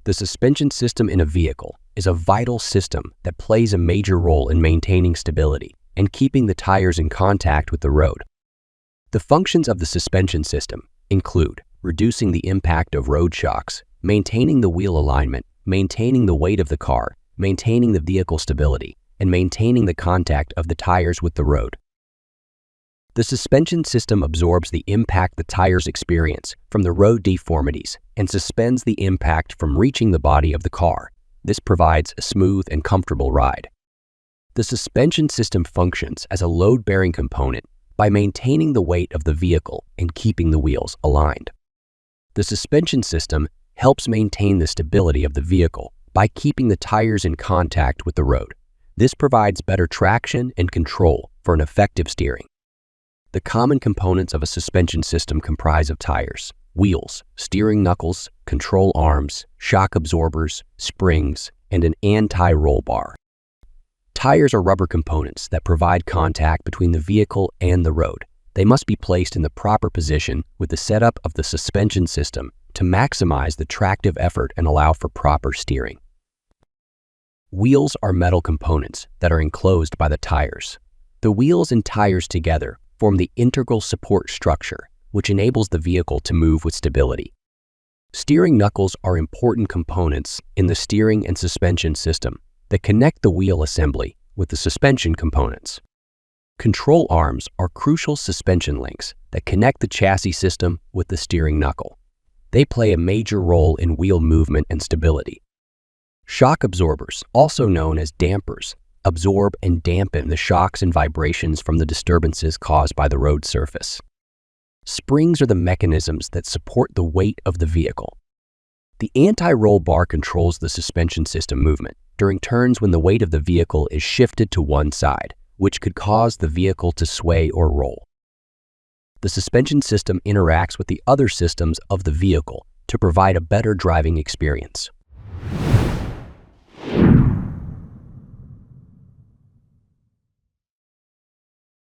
The suspension system in a vehicle is a vital system that plays a major role in maintaining stability and keeping the tires in contact with the road. The functions of the suspension system include reducing the impact of road shocks, maintaining the wheel alignment, maintaining the weight of the car, maintaining the vehicle stability, and maintaining the contact of the tires with the road. The suspension system absorbs the impact the tires experience from the road deformities and suspends the impact from reaching the body of the car. This provides a smooth and comfortable ride. The suspension system functions as a load-bearing component by maintaining the weight of the vehicle and keeping the wheels aligned. The suspension system helps maintain the stability of the vehicle by keeping the tires in contact with the road. This provides better traction and control for an effective steering. The common components of a suspension system comprise of tires, wheels, steering knuckles, control arms, shock absorbers, springs, and an anti-roll bar. Tires are rubber components that provide contact between the vehicle and the road. They must be placed in the proper position with the setup of the suspension system to maximize the tractive effort and allow for proper steering. Wheels are metal components that are enclosed by the tires. The wheels and tires together form the integral support structure, which enables the vehicle to move with stability. Steering knuckles are important components in the steering and suspension system that connect the wheel assembly with the suspension components. Control arms are crucial suspension links that connect the chassis system with the steering knuckle. They play a major role in wheel movement and stability. Shock absorbers, also known as dampers, absorb and dampen the shocks and vibrations from the disturbances caused by the road surface. Springs are the mechanisms that support the weight of the vehicle. The anti-roll bar controls the suspension system movement during turns when the weight of the vehicle is shifted to one side, which could cause the vehicle to sway or roll. The suspension system interacts with the other systems of the vehicle to provide a better driving experience.